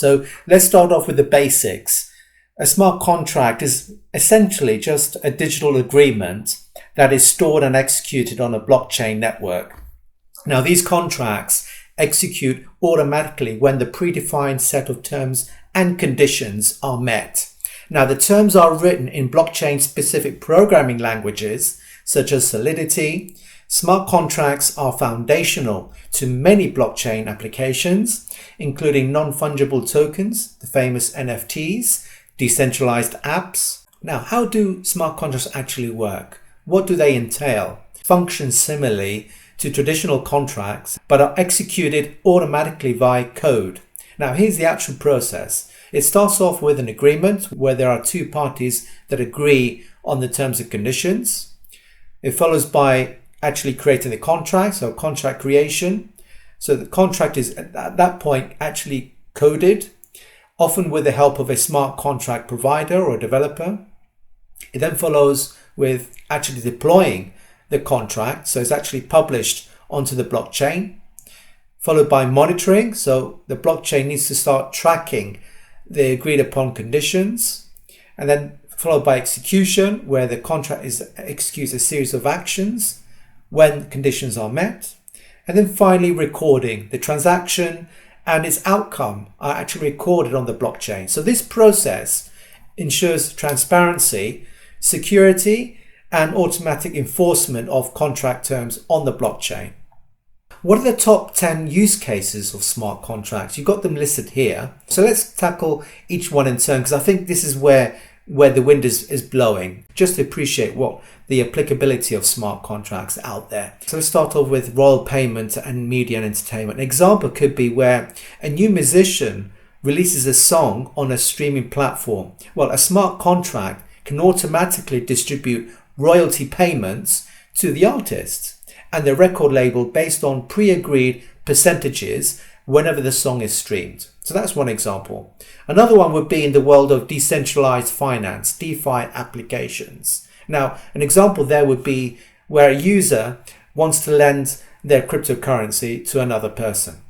So let's start off with the basics. A smart contract is essentially just a digital agreement that is stored and executed on a blockchain network. Now, these contracts execute automatically when the predefined set of terms and conditions are met. Now, the terms are written in blockchain-specific programming languages such as Solidity. Smart contracts are foundational to many blockchain applications, including non-fungible tokens, the famous NFTs, decentralized apps. Now, how do smart contracts actually work? What do they entail? Function similarly to traditional contracts, but are executed automatically via code. Now, here's the actual process. It starts off with an agreement where there are two parties that agree on the terms and conditions. It follows by actually creating the contract, so contract creation. So the contract is at that point actually coded, often with the help of a smart contract provider or developer. It then follows with actually deploying the contract, so it's actually published onto the blockchain, followed by monitoring. So the blockchain needs to start tracking the agreed upon conditions, and then followed by execution, where the contract executes a series of actions when conditions are met, and then finally recording the transaction and its outcome are actually recorded on the blockchain. So this process ensures transparency, security, and automatic enforcement of contract terms on the blockchain. What are the top 10 use cases of smart contracts? You've got them listed here. So let's tackle each one in turn, because I think this is where the wind is blowing, just to appreciate what the applicability of smart contracts out there. So let's start off with royal payment and media and entertainment. An example could be where a new musician releases a song on a streaming platform. Well, a smart contract can automatically distribute royalty payments to the artist and the record label based on pre-agreed percentages whenever the song is streamed. So that's one example. Another one would be in the world of decentralized finance, DeFi applications. Now, an example there would be where a user wants to lend their cryptocurrency to another person.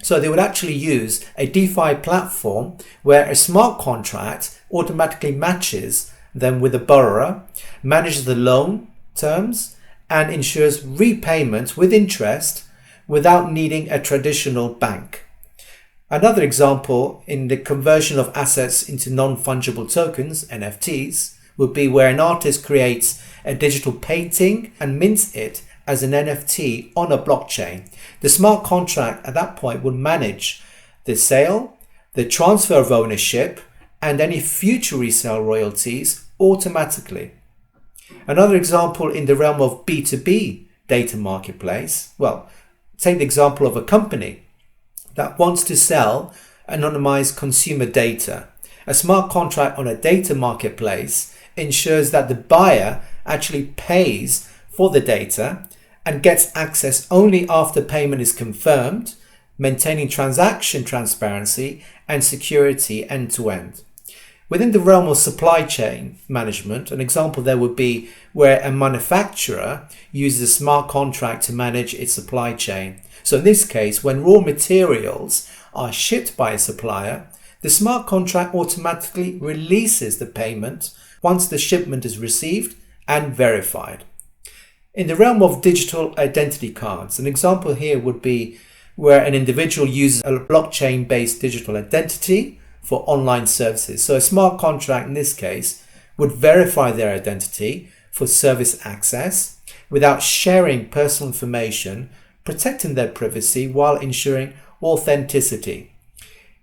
So they would actually use a DeFi platform where a smart contract automatically matches them with a borrower, manages the loan terms, and ensures repayment with interest without needing a traditional bank. Another example in the conversion of assets into non-fungible tokens, NFTs, would be where an artist creates a digital painting and mints it as an NFT on a blockchain. The smart contract at that point would manage the sale, the transfer of ownership, and any future resale royalties automatically. Another example in the realm of B2B data marketplace, well, take the example of a company that wants to sell anonymized consumer data. A smart contract on a data marketplace ensures that the buyer actually pays for the data and gets access only after payment is confirmed, maintaining transaction transparency and security end to end. Within the realm of supply chain management, an example there would be where a manufacturer uses a smart contract to manage its supply chain. So in this case, when raw materials are shipped by a supplier, the smart contract automatically releases the payment once the shipment is received and verified. In the realm of digital identity cards, an example here would be where an individual uses a blockchain-based digital identity for online services. So a smart contract in this case would verify their identity for service access without sharing personal information, protecting their privacy while ensuring authenticity.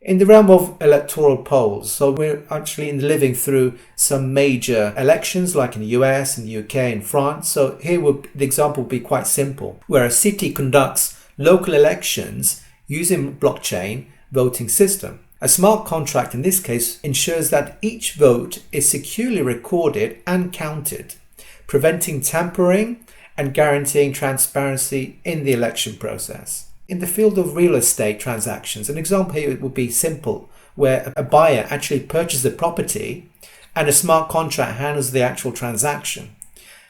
In the realm of electoral polls, so we're actually living through some major elections like in the US and the UK and France. So here the example would be quite simple, where a city conducts local elections using blockchain voting system. A smart contract in this case ensures that each vote is securely recorded and counted, preventing tampering and guaranteeing transparency in the election process. In the field of real estate transactions, an example here would be simple, where a buyer actually purchases a property and a smart contract handles the actual transaction.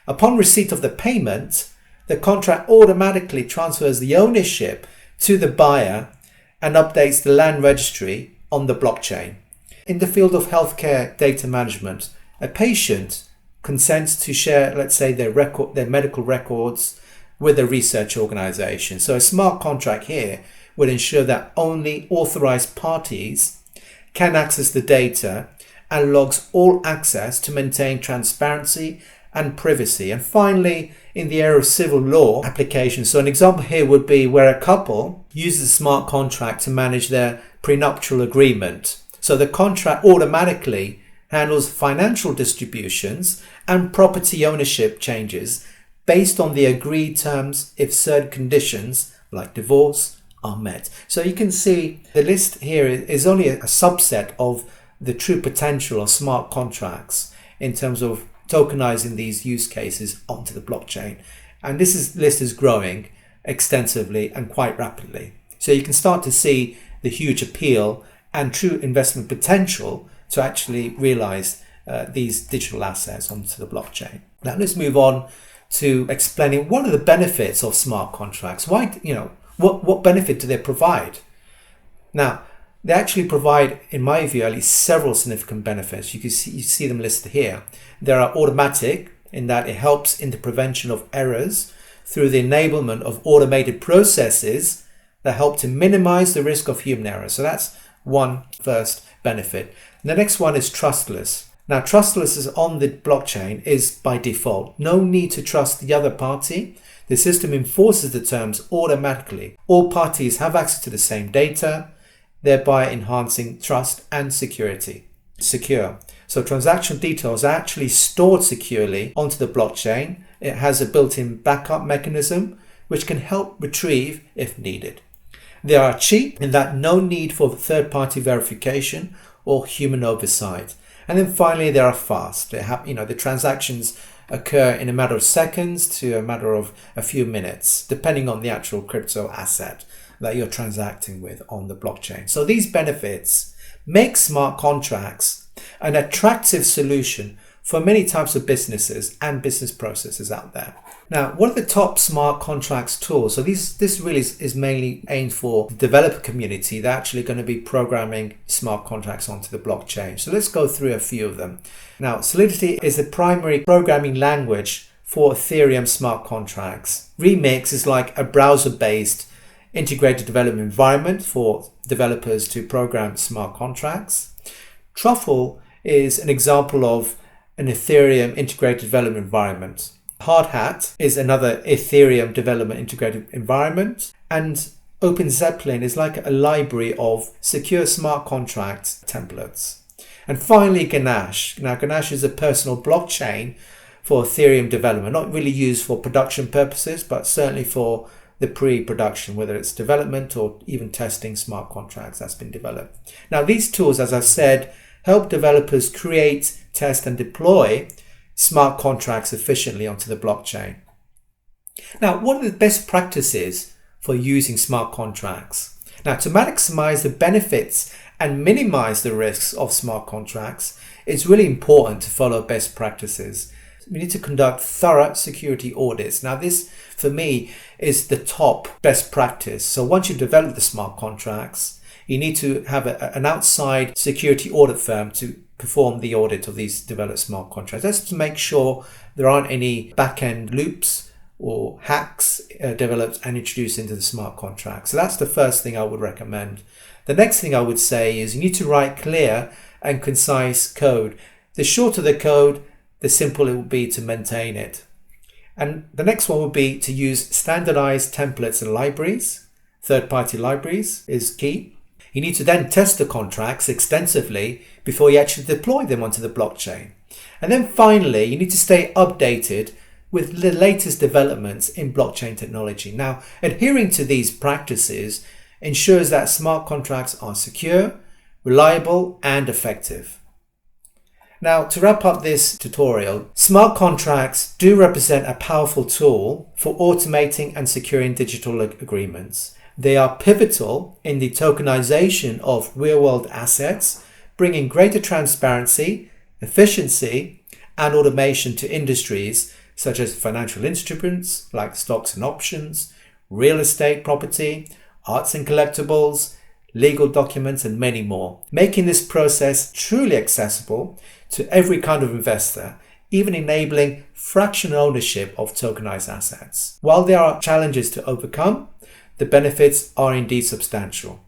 Upon receipt of the payment, the contract automatically transfers the ownership to the buyer and updates the land registry on the blockchain. In the field of healthcare data management, a patient consents to share, let's say, their medical records with a research organization. So a smart contract here would ensure that only authorized parties can access the data and logs all access to maintain transparency and privacy. And finally, in the area of civil law applications, so an example here would be where a couple uses a smart contract to manage their prenuptial agreement. So the contract automatically handles financial distributions and property ownership changes based on the agreed terms if certain conditions like divorce are met. So you can see the list here is only a subset of the true potential of smart contracts in terms of tokenizing these use cases onto the blockchain. And this list is growing extensively and quite rapidly. So you can start to see the huge appeal and true investment potential to actually realize these digital assets onto the blockchain. Now let's move on to explaining what are the benefits of smart contracts. Why, what benefit do they provide? Now, they actually provide, in my view, at least several significant benefits. You see them listed here. They are automatic in that it helps in the prevention of errors through the enablement of automated processes that help to minimize the risk of human error. So that's one first benefit. And the next one is trustless. Now, trustless is on the blockchain is by default. No need to trust the other party. The system enforces the terms automatically. All parties have access to the same data, thereby enhancing trust and security. Secure. So transaction details are actually stored securely onto the blockchain. It has a built-in backup mechanism which can help retrieve if needed. They are cheap in that no need for third-party verification or human oversight. And then finally, they are fast. They have, the transactions occur in a matter of seconds to a matter of a few minutes, depending on the actual crypto asset that you're transacting with on the blockchain. So these benefits make smart contracts an attractive solution for many types of businesses and business processes out there. Now, what are the top smart contracts tools? So this really is mainly aimed for the developer community. They're actually going to be programming smart contracts onto the blockchain. So let's go through a few of them. Now, Solidity is the primary programming language for Ethereum smart contracts. Remix is like a browser-based integrated development environment for developers to program smart contracts. Truffle is an example of an Ethereum integrated development environment. Hardhat is another Ethereum development integrated environment. And OpenZeppelin is like a library of secure smart contract templates. And finally, Ganache. Now, Ganache is a personal blockchain for Ethereum development, not really used for production purposes, but certainly for the pre-production, whether it's development or even testing smart contracts that's been developed. Now, these tools, as I've said, help developers create, test, and deploy smart contracts efficiently onto the blockchain. Now, what are the best practices for using smart contracts? Now, to maximize the benefits and minimize the risks of smart contracts, it's really important to follow best practices. We need to conduct thorough security audits. Now, this, for me, is the top best practice. So once you've developed the smart contracts, you need to have an outside security audit firm to perform the audit of these developed smart contracts. That's to make sure there aren't any back-end loops or hacks developed and introduced into the smart contract. So that's the first thing I would recommend. The next thing I would say is you need to write clear and concise code. The shorter the code, the simpler it will be to maintain it. And the next one would be to use standardized templates and libraries. Third-party libraries is key. You need to then test the contracts extensively before you actually deploy them onto the blockchain. And then finally, you need to stay updated with the latest developments in blockchain technology. Now, adhering to these practices ensures that smart contracts are secure, reliable, and effective. Now, to wrap up this tutorial, smart contracts do represent a powerful tool for automating and securing digital agreements. They are pivotal in the tokenization of real-world assets, bringing greater transparency, efficiency, and automation to industries such as financial instruments like stocks and options, real estate property, arts and collectibles, legal documents, and many more, making this process truly accessible to every kind of investor, even enabling fractional ownership of tokenized assets. While there are challenges to overcome, the benefits are indeed substantial.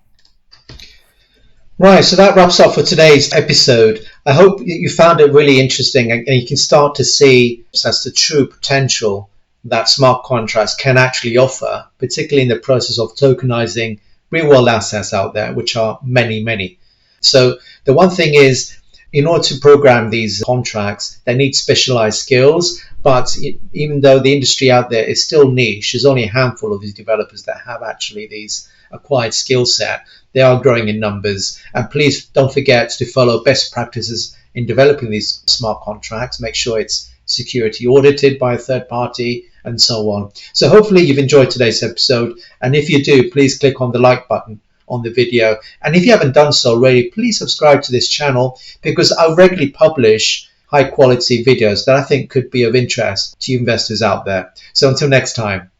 Right, so that wraps up for today's episode. I hope you found it really interesting and you can start to see that's the true potential that smart contracts can actually offer, particularly in the process of tokenizing real-world assets out there, which are many, many. So the one thing is, in order to program these contracts, they need specialized skills. But even though the industry out there is still niche, there's only a handful of these developers that have actually these acquired skill set. They are growing in numbers. And please don't forget to follow best practices in developing these smart contracts. Make sure it's security audited by a third party and so on. So hopefully you've enjoyed today's episode. And if you do, please click on the like button on the video. And if you haven't done so already, please subscribe to this channel, because I regularly publish high quality videos that I think could be of interest to investors out there. So until next time.